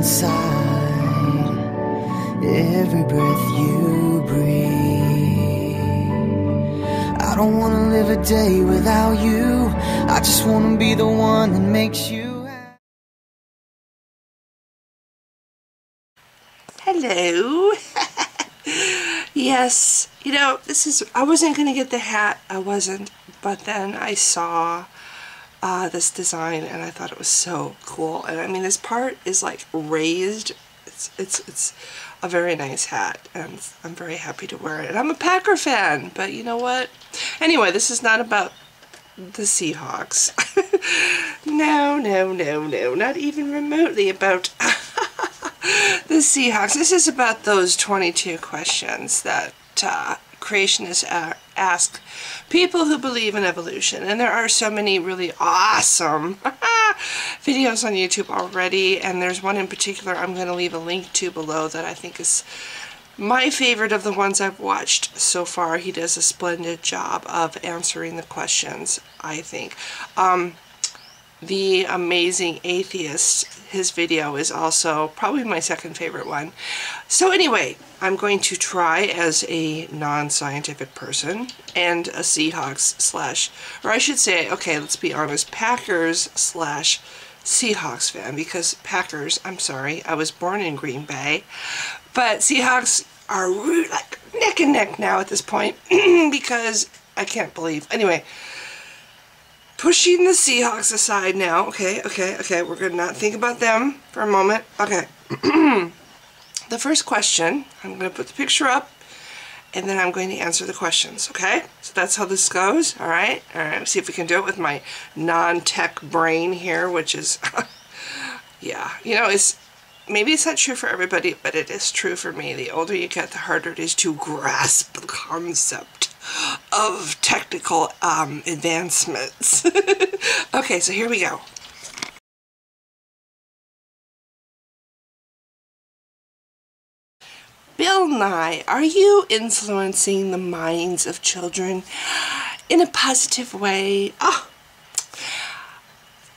inside every breath you breathe. I don't want to live a day without you. I just want to be the one that makes you happy. Hello. Yes, you know, I wasn't going to get the hat, but then I saw this design and I thought it was so cool. And I mean, this part is like raised. It's a very nice hat, and I'm very happy to wear it. And I'm a Packer fan, but you know what? Anyway, this is not about the Seahawks. No, not even remotely about the Seahawks. This is about those 22 questions that creationists ask people who believe in evolution. And there are so many really awesome videos on YouTube already, and there's one in particular I'm going to leave a link to below that I think is my favorite of the ones I've watched so far. He does a splendid job of answering the questions, I think. The Amazing Atheist, his video is also probably my second favorite one. So anyway, I'm going to try as a non-scientific person and a Seahawks or I should say, okay, let's be honest, Packers / Seahawks fan, because Packers, I'm sorry, I was born in Green Bay, but Seahawks are like neck and neck now at this point because I can't believe. Anyway, pushing the Seahawks aside now. Okay, we're going to not think about them for a moment. Okay. The first question, I'm going to put the picture up, and then I'm going to answer the questions, okay? So that's how this goes, all right? All right, see if we can do it with my non-tech brain here, which is, yeah, you know, maybe it's not true for everybody, but it is true for me. The older you get, the harder it is to grasp the concept of technical advancements. Okay, so here we go. Bill Nye, are you influencing the minds of children in a positive way? Oh,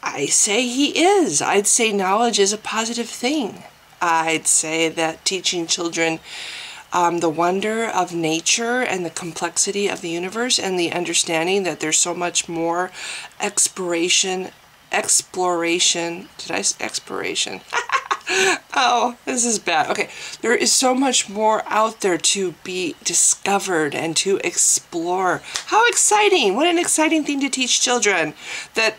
I say he is. I'd say knowledge is a positive thing. I'd say that teaching children the wonder of nature and the complexity of the universe and the understanding that there's so much more exploration, did I say exploration? Oh, this is bad. Okay, there is so much more out there to be discovered and to explore. How exciting! What an exciting thing to teach children, that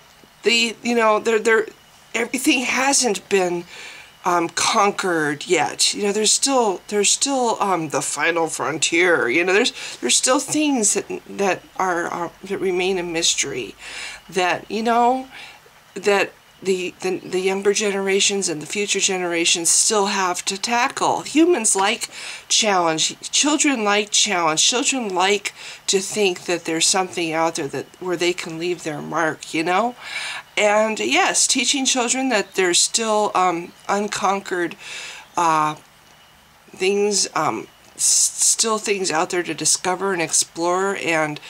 everything hasn't been conquered yet. You know, there's still the final frontier. You know, there's still things that remain a mystery, that, you know, that the younger generations and the future generations still have to tackle. Humans like challenge. Children like challenge. Children like to think that there's something out there where they can leave their mark, you know? And yes, teaching children that there's still unconquered things, still things out there to discover and explore and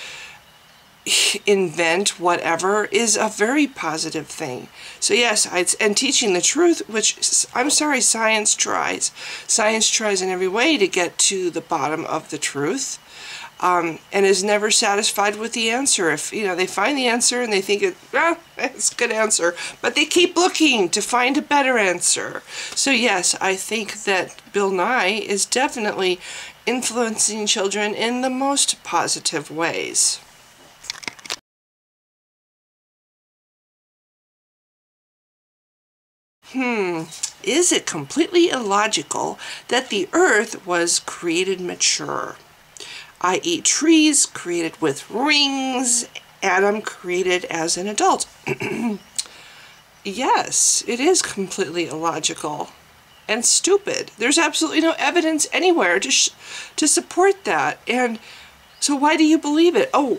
invent, whatever, is a very positive thing. So yes, and teaching the truth, which, I'm sorry, science tries. Science tries in every way to get to the bottom of the truth, and is never satisfied with the answer. If, you know, they find the answer and they think it's a good answer, but they keep looking to find a better answer. So yes, I think that Bill Nye is definitely influencing children in the most positive ways. Is it completely illogical that the earth was created mature? I.e. trees created with rings, Adam created as an adult. Yes, it is completely illogical and stupid. There's absolutely no evidence anywhere to support that. And so why do you believe it? Oh,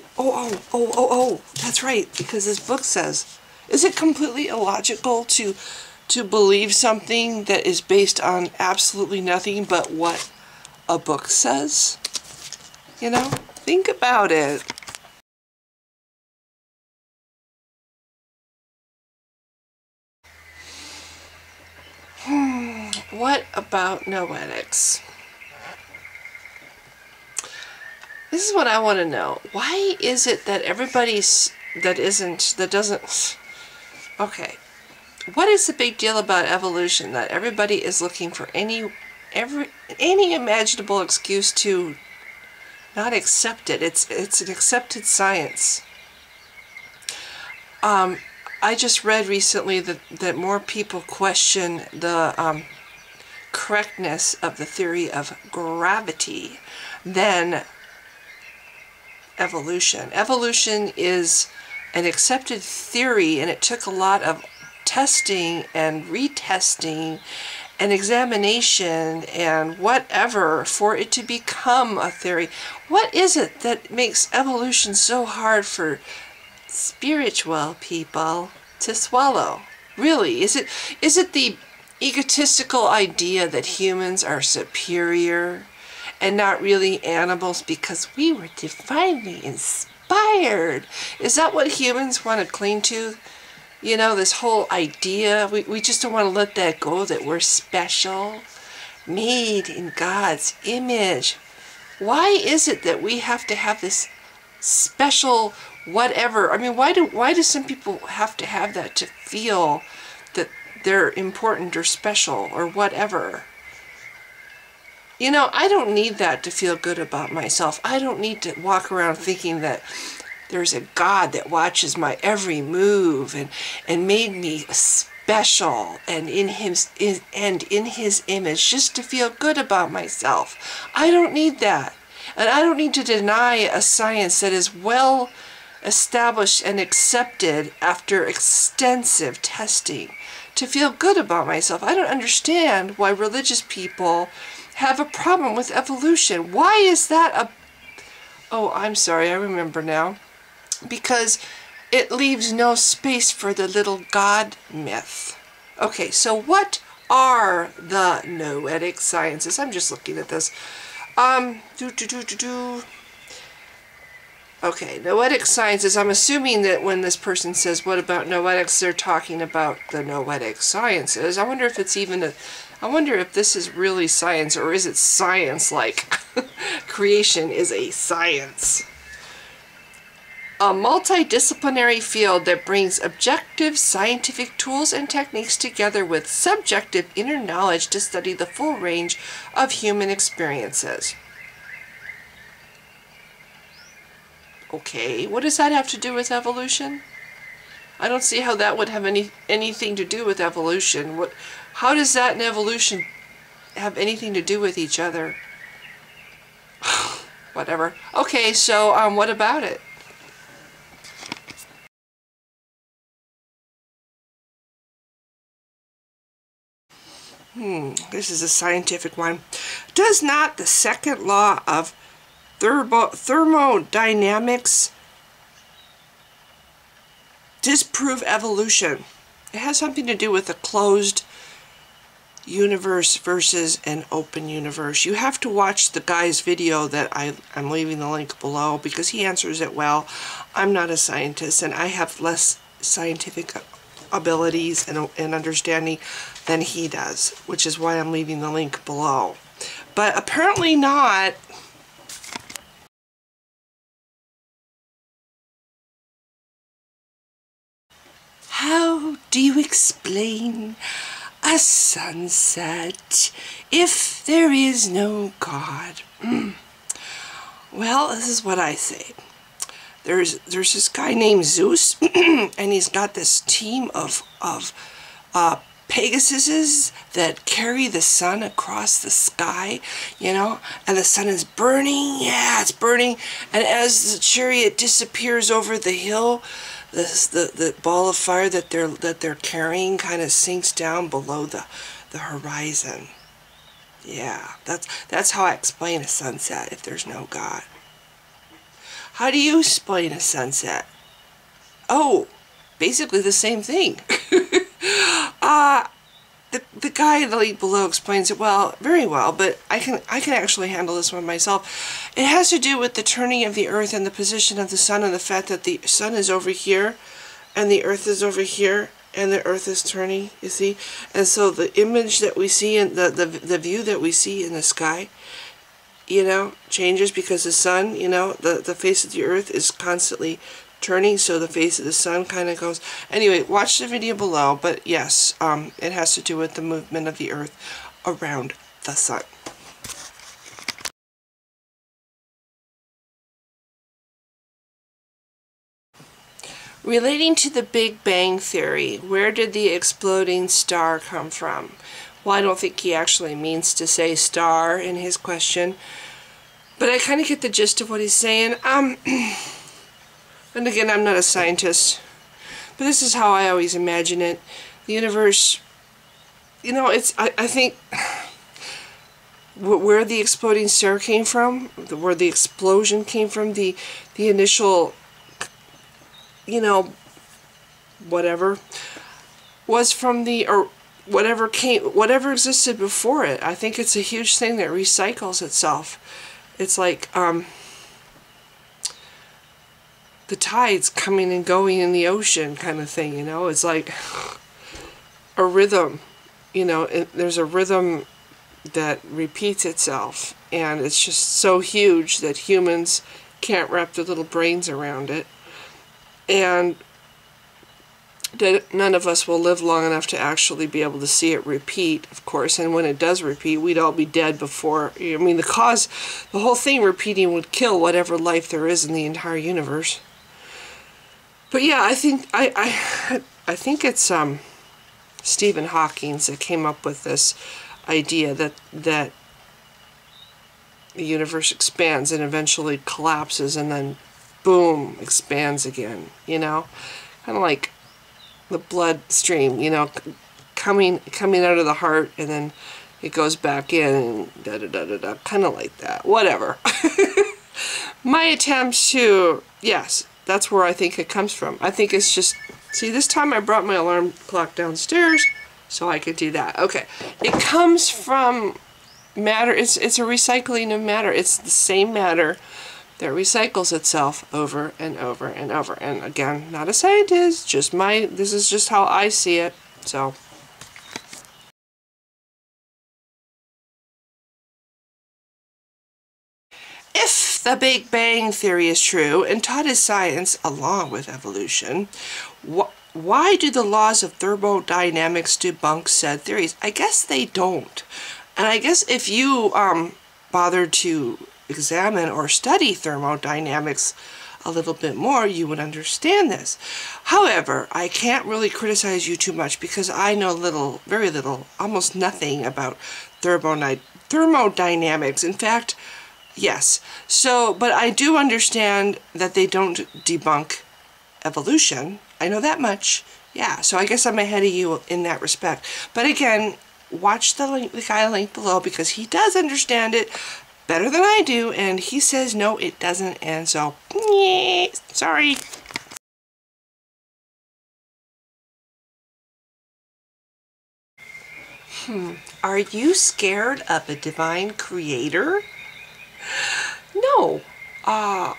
that's right, because this book says. Is it completely illogical to believe something that is based on absolutely nothing but what a book says? You know, think about it. What about noetics? This is what I want to know. Why is it that everybody's, that doesn't, okay. What is the big deal about evolution? That everybody is looking for any imaginable excuse to not accept it. It's an accepted science. I just read recently that more people question the correctness of the theory of gravity than evolution. Evolution is an accepted theory, and it took a lot of testing and retesting and examination and whatever for it to become a theory. What is it that makes evolution so hard for spiritual people to swallow? Really, is it the egotistical idea that humans are superior and not really animals because we were divinely inspired? Is that what humans want to cling to? You know, this whole idea, we just don't want to let that go, that we're special, made in God's image. Why is it that we have to have this special whatever? I mean, why do some people have to have that to feel that they're important or special or whatever? You know, I don't need that to feel good about myself. I don't need to walk around thinking that there's a God that watches my every move and made me special and in his image just to feel good about myself. I don't need that. And I don't need to deny a science that is well established and accepted after extensive testing to feel good about myself. I don't understand why religious people have a problem with evolution. Why is that a... Oh, I'm sorry, I remember now. Because it leaves no space for the little God myth. Okay, so what are the noetic sciences? I'm just looking at this. Okay, noetic sciences. I'm assuming that when this person says, what about noetics, they're talking about the noetic sciences. I wonder if it's even I wonder if this is really science, or is it science like creation is a science? A multidisciplinary field that brings objective scientific tools and techniques together with subjective inner knowledge to study the full range of human experiences. Okay, what does that have to do with evolution? I don't see how that would have anything to do with evolution. How does that and evolution have anything to do with each other? Whatever. Okay, so what about it? This is a scientific one. Does not the second law of thermodynamics disprove evolution? It has something to do with a closed universe versus an open universe. You have to watch the guy's video that I'm leaving the link below because he answers it well. I'm not a scientist and I have less scientific abilities and understanding than he does, which is why I'm leaving the link below. But apparently not. How do you explain a sunset if there is no God? Well, this is what I say. There's this guy named Zeus, and he's got this team of Pegasuses that carry the sun across the sky, you know, and the sun is burning. Yeah, it's burning, and as the chariot disappears over the hill, the ball of fire that they're carrying kind of sinks down below the horizon. Yeah, that's how I explain a sunset if there's no God. How do you explain a sunset? Oh, basically the same thing. The guy in the link below explains it very well, but I can actually handle this one myself. It has to do with the turning of the earth and the position of the sun and the fact that the sun is over here and the earth is over here. and the earth is turning, you see? And so the image that we see in the view that we see in the sky, you know, changes because the sun, you know, the face of the earth is constantly turning, so the face of the sun kind of goes. Anyway, watch the video below, but yes, it has to do with the movement of the earth around the sun. Relating to the Big Bang Theory, where did the exploding star come from? Well, I don't think he actually means to say star in his question, but I kind of get the gist of what he's saying. And again, I'm not a scientist, but this is how I always imagine it. The universe, you know, I think where the exploding star came from, where the explosion came from, the initial, you know, whatever, was from the, or whatever existed before it. I think it's a huge thing that recycles itself. It's like, the tides coming and going in the ocean kind of thing, you know? It's like a rhythm, you know, there's a rhythm that repeats itself, and it's just so huge that humans can't wrap their little brains around it. And that none of us will live long enough to actually be able to see it repeat, of course, and when it does repeat, we'd all be dead before. I mean, the whole thing repeating would kill whatever life there is in the entire universe. But yeah, I think I think it's Stephen Hawking that came up with this idea that the universe expands and eventually collapses and then boom, expands again, you know? Kind of like the bloodstream, you know, coming out of the heart, and then it goes back in, and da-da-da-da-da, kind of like that. Whatever. My attempts to, yes, that's where I think it comes from. I think it's just, see, this time I brought my alarm clock downstairs so I could do that. Okay, it comes from matter. It's a recycling of matter. It's the same matter that recycles itself over and over and over. And again, not a scientist, just this is just how I see it. So, if the Big Bang Theory is true and taught as science along with evolution, why do the laws of thermodynamics debunk said theories? I guess they don't. And I guess if you bothered to examine or study thermodynamics a little bit more, you would understand this. However, I can't really criticize you too much because I know very little, almost nothing about thermodynamics. In fact, yes. So, but I do understand that they don't debunk evolution. I know that much. Yeah, so I guess I'm ahead of you in that respect. But again, watch the guy linked below because he does understand it better than I do, and he says no, it doesn't, and so, sorry. Are you scared of a divine creator? No. I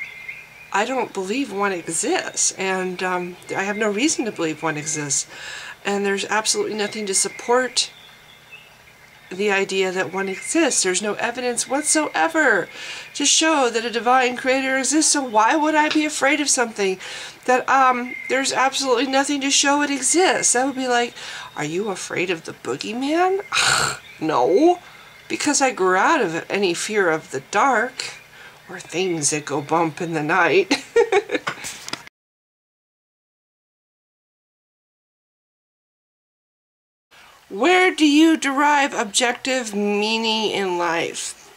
don't believe one exists, and I have no reason to believe one exists, and there's absolutely nothing to support the idea that one exists. There's no evidence whatsoever to show that a divine creator exists, so why would I be afraid of something that there's absolutely nothing to show it exists? That would be like, are you afraid of the boogeyman? No, because I grew out of any fear of the dark or things that go bump in the night. Where do you derive objective meaning in life?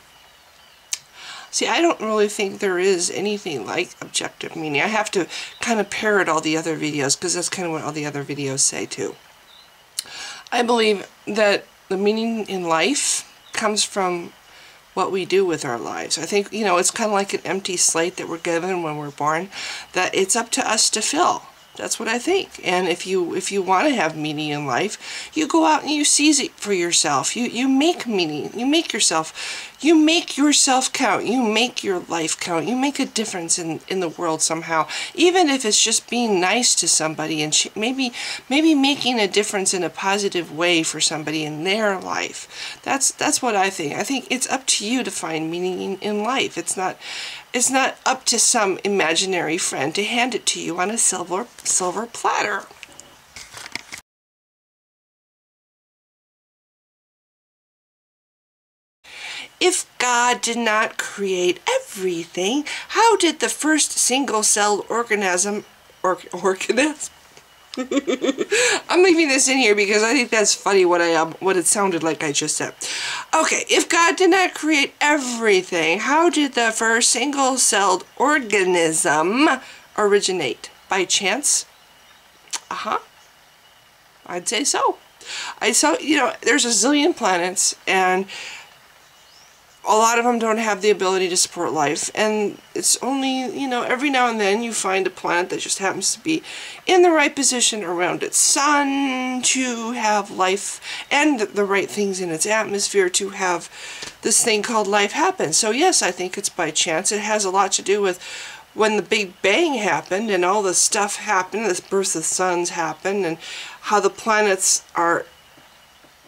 See, I don't really think there is anything like objective meaning. I have to kind of parrot all the other videos because that's kind of what all the other videos say too. I believe that the meaning in life comes from what we do with our lives. I think, you know, it's kind of like an empty slate that we're given when we're born, that it's up to us to fill. That's what I think. And if you want to have meaning in life, you go out and you seize it for yourself. You make meaning. You make yourself count. You make your life count. You make a difference in the world somehow. Even if it's just being nice to somebody and maybe making a difference in a positive way for somebody in their life. That's what I think. I think it's up to you to find meaning in life. It's not up to some imaginary friend to hand it to you on a silver platter. If God did not create everything, how did the first single-celled organism I'm leaving this in here because I think that's funny what it sounded like I just said. Okay, if God did not create everything, how did the first single-celled organism originate? By chance? I'd say so. There's a zillion planets, and a lot of them don't have the ability to support life, and it's only, every now and then you find a planet that just happens to be in the right position around its sun to have life and the right things in its atmosphere to have this thing called life happen. So yes, I think it's by chance. It has a lot to do with when the Big Bang happened and all this stuff happened, this birth of suns happened, and how the planets are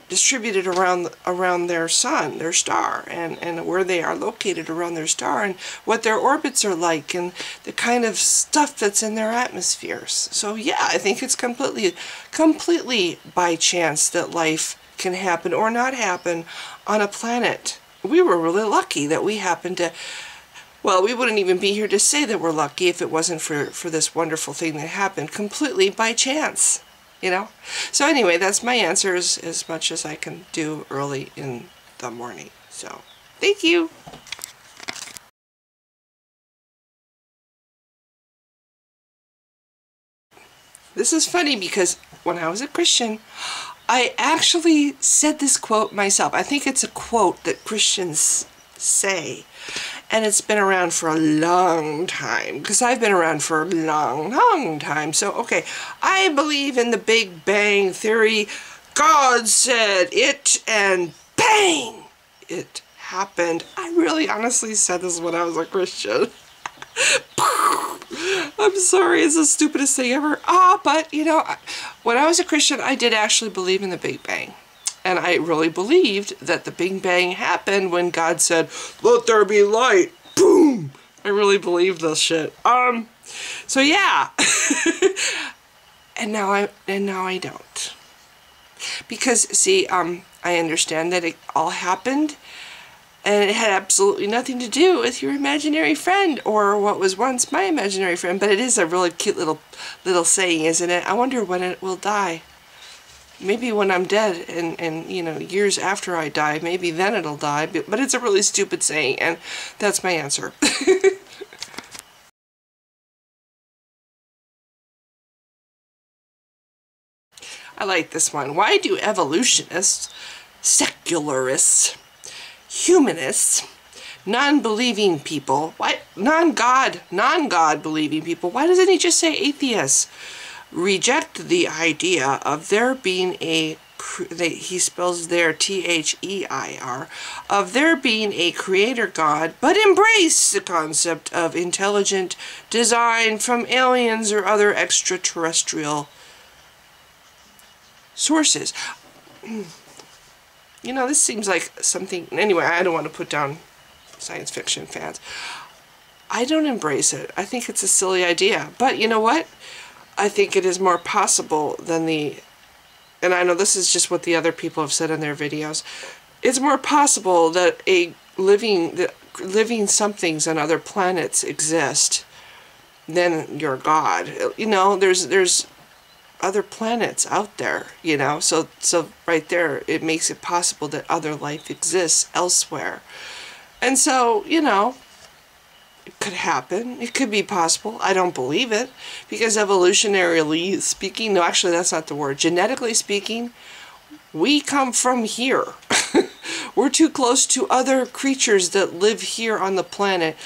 distributed around their sun, their star, and where they are located around their star, and what their orbits are like, and the kind of stuff that's in their atmospheres. So yeah, I think it's completely by chance that life can happen or not happen on a planet. We were really lucky that we happened to, well, we wouldn't even be here to say that we're lucky if it wasn't for this wonderful thing that happened completely by chance. So anyway, that's my answer as much as I can do early in the morning. So thank you. This is funny because when I was a Christian, I actually said this quote myself. I think it's a quote that Christians say. And it's been around for a long time, because I've been around for a long time. So, okay, I believe in the Big Bang Theory. God said it, and bang! It happened. I really honestly said this when I was a Christian. I'm sorry, it's the stupidest thing ever. But, when I was a Christian, I did actually believe in the Big Bang. And I really believed that the Big Bang happened when God said, "Let there be light." Boom! I really believed this shit. So yeah. and now I don't. Because see, I understand that it all happened and it had absolutely nothing to do with your imaginary friend or what was once my imaginary friend, but it is a really cute little saying, isn't it? I wonder when it will die. Maybe when I'm dead and years after I die, maybe then it'll die. But it's a really stupid saying, and that's my answer. I like this one. Why do evolutionists, secularists, humanists, non-believing people, non-God believing people, why doesn't he just say atheists? Reject the idea of there being he spells there T-H-E-I-R, of there being a creator God, but embrace the concept of intelligent design from aliens or other extraterrestrial sources. This seems like something, anyway, I don't want to put down science fiction fans. I don't embrace it. I think it's a silly idea, but you know what? I think it is more possible than and I know this is just what the other people have said in their videos, it's more possible that living somethings on other planets exist than your God. There's other planets out there, so right there, it makes it possible that other life exists elsewhere. And so, it could happen. It could be possible. I don't believe it. Because evolutionarily speaking, no, actually that's not the word. Genetically speaking, we come from here. We're too close to other creatures that live here on the planet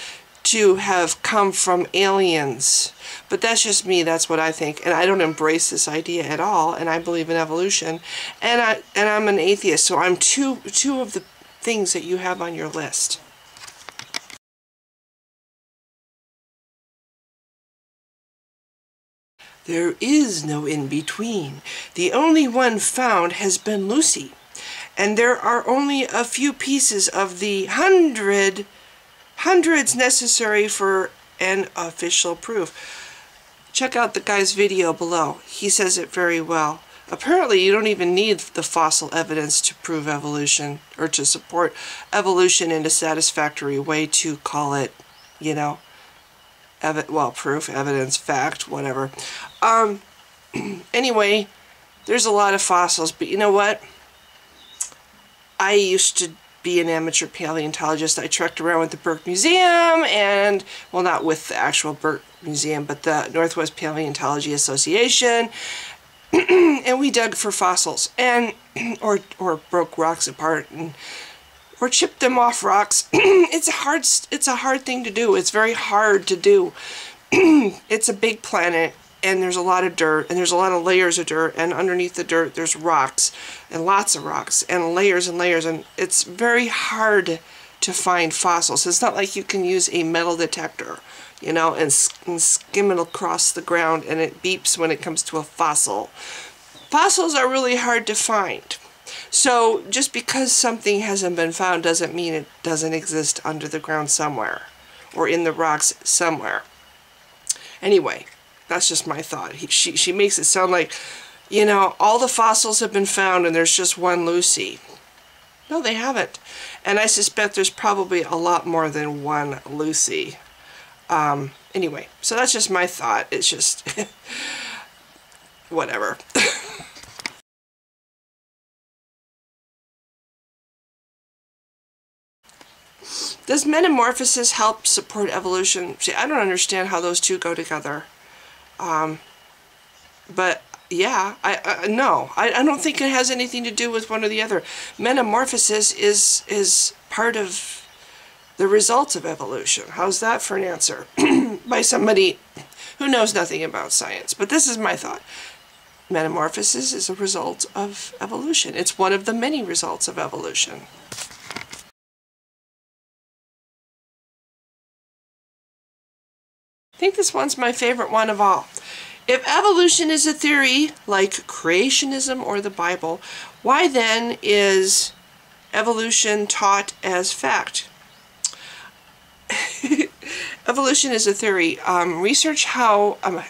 to have come from aliens. But that's just me. That's what I think. And I don't embrace this idea at all. And I believe in evolution. And I'm an atheist. So I'm two of the things that you have on your list. There is no in-between. The only one found has been Lucy. And there are only a few pieces of the hundreds necessary for an official proof. Check out the guy's video below. He says it very well. Apparently you don't even need the fossil evidence to prove evolution or to support evolution in a satisfactory way to call it, you know, proof, evidence, fact, whatever. Anyway, there's a lot of fossils, but you know what? I used to be an amateur paleontologist. I trekked around with the Burke Museum and, well, not with the actual Burke Museum, but the Northwest Paleontology Association. And we dug for fossils and or broke rocks apart and or chipped them off rocks. It's a hard thing to do. It's very hard to do. It's a big planet, and there's a lot of dirt, and there's a lot of layers of dirt, and underneath the dirt there's rocks, and lots of rocks, and layers, and it's very hard to find fossils. It's not like you can use a metal detector, you know, and skim it across the ground and it beeps when it comes to a fossil. Fossils are really hard to find. So just because something hasn't been found doesn't mean it doesn't exist under the ground somewhere or in the rocks somewhere. Anyway, that's just my thought. She makes it sound like, you know, all the fossils have been found and there's just one Lucy. No, they haven't. And I suspect there's probably a lot more than one Lucy. Anyway, so that's just my thought. It's just whatever. Does metamorphosis help support evolution? See, I don't understand how those two go together. But yeah, no, I don't think it has anything to do with one or the other. Metamorphosis is part of the results of evolution. How's that for an answer? By somebody who knows nothing about science. But this is my thought. Metamorphosis is a result of evolution. It's one of the many results of evolution. I think this one's my favorite one of all. If evolution is a theory, like creationism or the Bible, why then is evolution taught as fact? Evolution is a theory. Research how a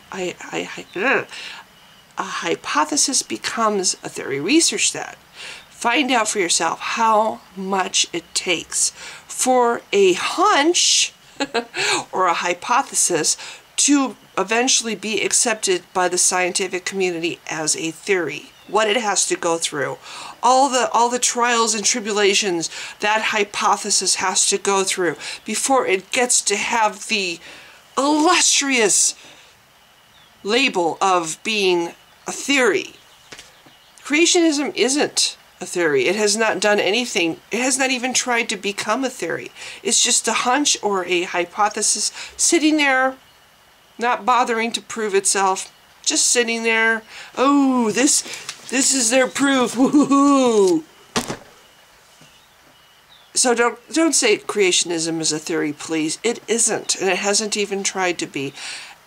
hypothesis becomes a theory. Research that. Find out for yourself how much it takes for a hunch or a hypothesis to eventually be accepted by the scientific community as a theory. What it has to go through. All the trials and tribulations that hypothesis has to go through before it gets to have the illustrious label of being a theory. Creationism isn't a theory. It has not done anything. It has not even tried to become a theory. It's just a hunch or a hypothesis sitting there, not bothering to prove itself, just sitting there. Oh, this is their proof. Woohoo! So don't say creationism is a theory, please. It isn't, and it hasn't even tried to be.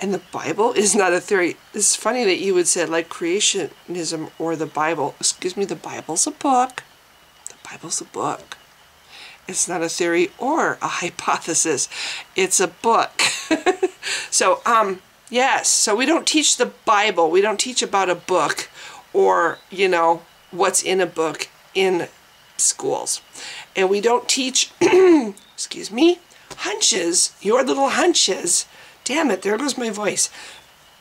And the Bible is not a theory. It's funny that you would say like creationism or the Bible. Excuse me, the Bible's a book. The Bible's a book. It's not a theory or a hypothesis. It's a book. So, yes. So we don't teach the Bible. We don't teach about a book or, you know, what's in a book in schools. And we don't teach, excuse me, hunches, your little hunches. Damn it, there goes my voice.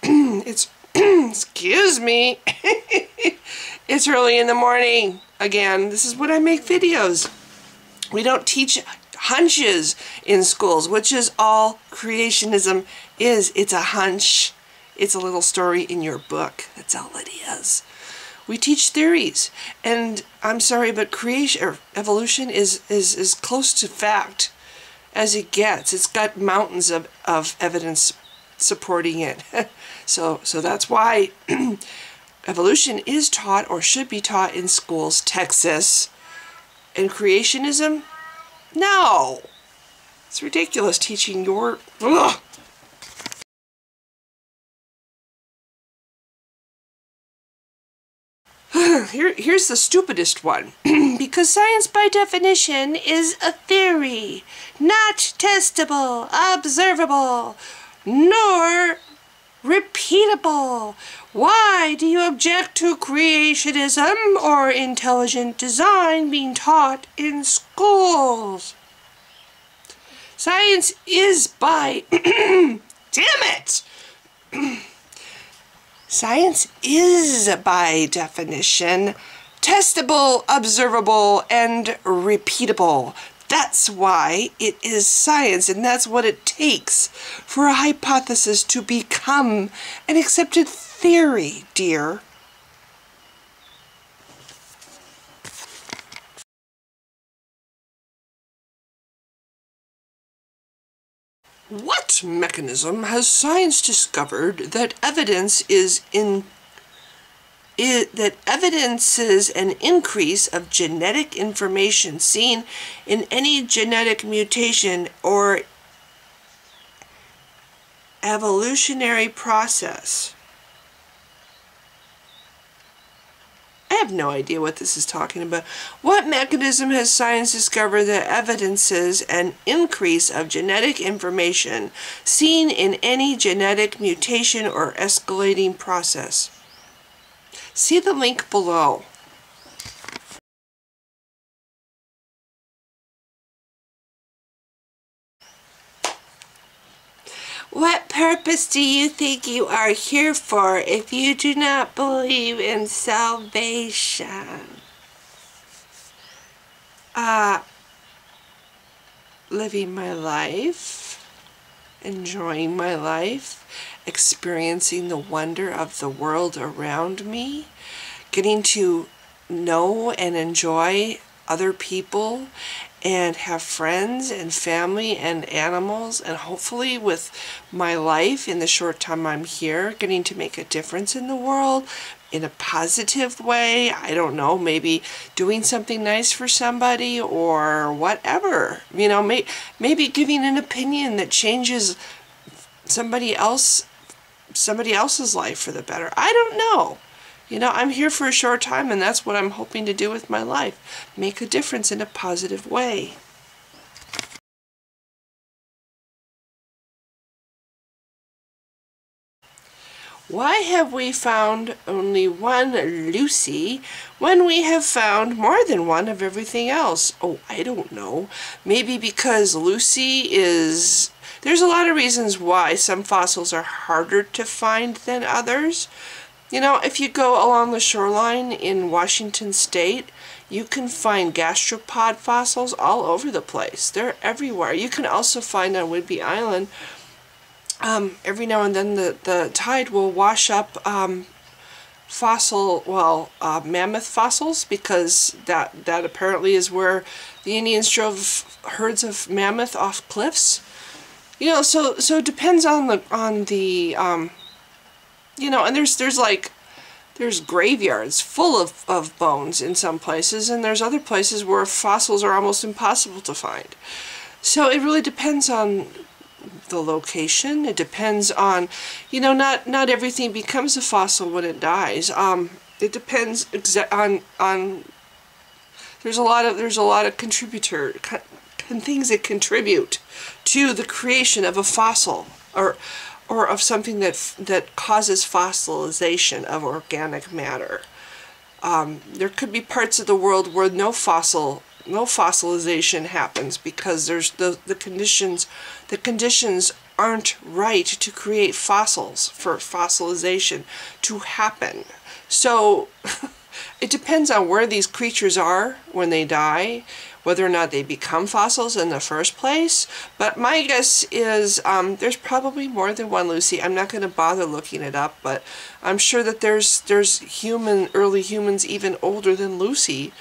It's, excuse me. It's early in the morning. Again, this is when I make videos. We don't teach hunches in schools, which is all creationism is. It's a hunch. It's a little story in your book. That's all it is. We teach theories. And I'm sorry, but creation or evolution is close to fact as it gets. It's got mountains of evidence supporting it. So that's why evolution is taught or should be taught in schools. Texas. And creationism? No! It's ridiculous teaching your... Ugh. Here's the stupidest one. Because science by definition is a theory, not testable, observable, nor repeatable. Why do you object to creationism or intelligent design being taught in schools? Science is by... Damn it! Science is, by definition, testable, observable, and repeatable. That's why it is science, and that's what it takes for a hypothesis to become an accepted theory, dear. What mechanism has science discovered that evidences an increase of genetic information seen in any genetic mutation or evolutionary process? I have no idea what this is talking about. What mechanism has science discovered that evidences an increase of genetic information seen in any genetic mutation or escalating process? See the link below. What purpose do you think you are here for if you do not believe in salvation? Living my life, enjoying my life, experiencing the wonder of the world around me, getting to know and enjoy other people, and have friends and family and animals, and hopefully with my life in the short time I'm here, getting to make a difference in the world in a positive way. I don't know, maybe doing something nice for somebody or whatever. You know, maybe giving an opinion that changes somebody else's life for the better. I don't know. You know, I'm here for a short time, and that's what I'm hoping to do with my life. Make a difference in a positive way. Why have we found only one Lucy when we have found more than one of everything else? Oh, I don't know. Maybe because Lucy is... There's a lot of reasons why some fossils are harder to find than others. You know, if you go along the shoreline in Washington State, you can find gastropod fossils all over the place. They're everywhere. You can also find on Whidbey Island, every now and then the tide will wash up mammoth fossils, because that apparently is where the Indians drove herds of mammoth off cliffs. You know, so it depends on the you know, and there's graveyards full of bones in some places, and there's other places where fossils are almost impossible to find. So it really depends on the location. It depends on, you know, not everything becomes a fossil when it dies. It depends on there's a lot of things that contribute to the creation of a fossil, or of something that causes fossilization of organic matter. There could be parts of the world where no fossilization happens because there's the conditions aren't right to create fossils, for fossilization to happen. So it depends on where these creatures are when they die, whether or not they become fossils in the first place. But my guess is there's probably more than one Lucy. I'm not going to bother looking it up, but I'm sure that there's early humans even older than Lucy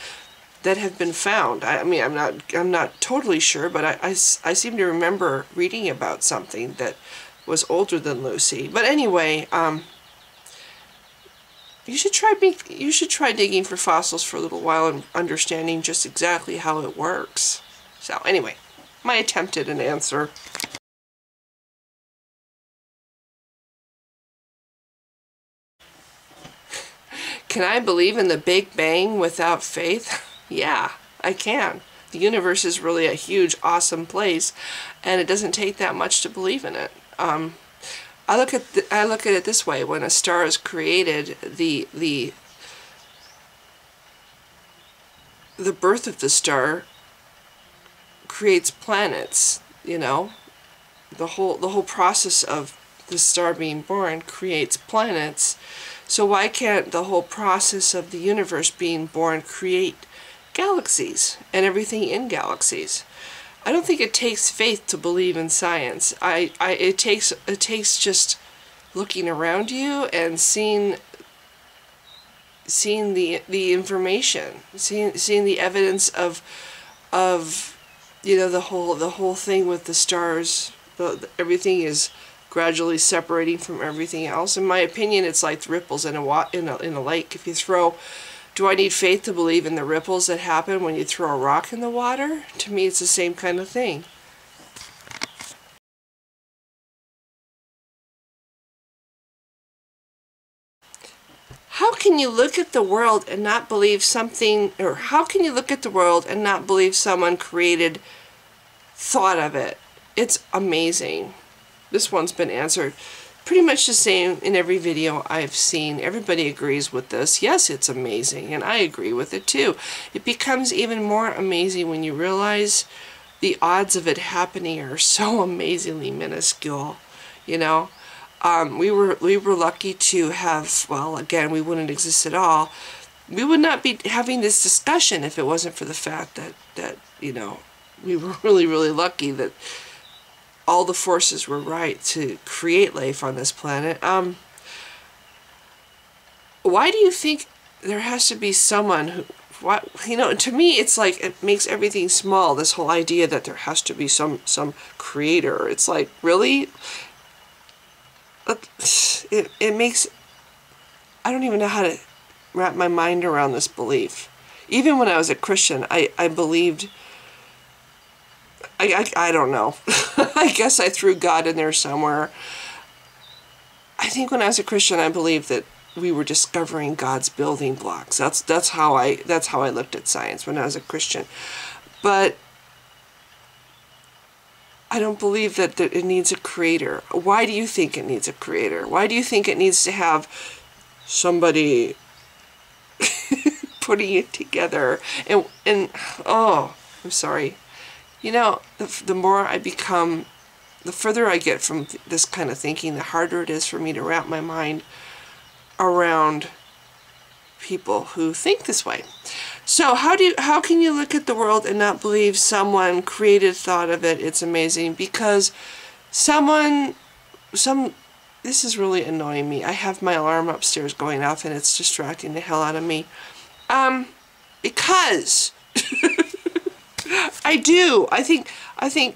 that have been found. I mean, I'm not totally sure, but I seem to remember reading about something that was older than Lucy. But anyway, you should try digging for fossils for a little while and understanding just exactly how it works. So anyway, my attempt at an answer. Can I believe in the Big Bang without faith? Yeah, I can. The universe is really a huge, awesome place, and it doesn't take that much to believe in it. I look at it this way: when a star is created, the birth of the star creates planets. You know, the whole process of the star being born creates planets. So why can't the whole process of the universe being born create galaxies and everything in galaxies? I don't think it takes faith to believe in science. It takes just looking around you and seeing the information, seeing the evidence of you know, the whole thing with the stars. Everything is gradually separating from everything else. In my opinion, it's like the ripples in a lake. If you throw, do I need faith to believe in the ripples that happen when you throw a rock in the water? To me, it's the same kind of thing. How can you look at the world and not believe something, or how can you look at the world and not believe someone created thought of it? It's amazing. This one's been answered pretty much the same in every video I've seen. Everybody agrees with this. Yes, it's amazing, and I agree with it too. It becomes even more amazing when you realize the odds of it happening are so amazingly minuscule, you know. We were lucky to have, well, again, we wouldn't exist at all. We would not be having this discussion if it wasn't for the fact that you know, we were really, really lucky that all the forces were right to create life on this planet. Why do you think there has to be someone who, what, you know, to me it's like it makes everything small, this whole idea that there has to be some creator. It's like, really? It makes, I don't even know how to wrap my mind around this belief. Even when I was a Christian, I believed, I don't know. I guess I threw God in there somewhere. I think when I was a Christian, I believed that we were discovering God's building blocks. That's how I looked at science when I was a Christian. But I don't believe that it needs a creator. Why do you think it needs a creator? Why do you think it needs to have somebody putting it together? And oh, I'm sorry. You know, the more I become, the further I get from this kind of thinking, the harder it is for me to wrap my mind around people who think this way. So how can you look at the world and not believe someone created thought of it? It's amazing because this is really annoying me. I have my alarm upstairs going off and it's distracting the hell out of me. Because I do. I think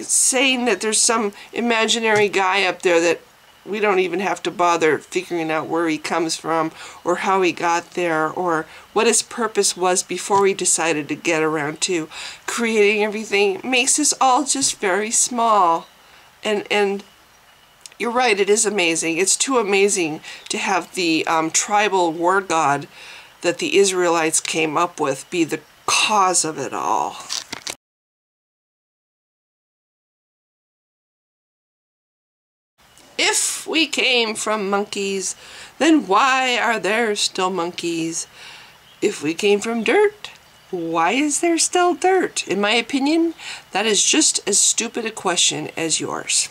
saying that there's some imaginary guy up there that we don't even have to bother figuring out where he comes from or how he got there or what his purpose was before he decided to get around to creating everything makes us all just very small. And you're right, it is amazing. It's too amazing to have the tribal war god that the Israelites came up with be the cause of it all. If we came from monkeys, then why are there still monkeys? If we came from dirt, why is there still dirt? In my opinion, that is just as stupid a question as yours.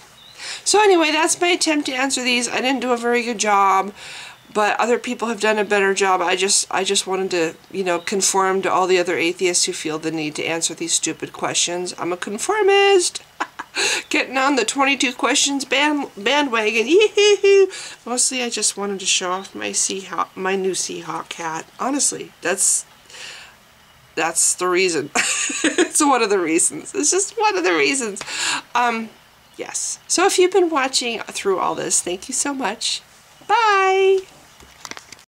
So anyway, that's my attempt to answer these. I didn't do a very good job, but other people have done a better job. I just wanted to, you know, conform to all the other atheists who feel the need to answer these stupid questions. I'm a conformist. Getting on the 22 questions bandwagon. Yee-hoo-hoo. Mostly I just wanted to show off my new Seahawk hat. Honestly, that's that's the reason. It's one of the reasons. It's just one of the reasons. Yes. So if you've been watching through all this, thank you so much. Bye!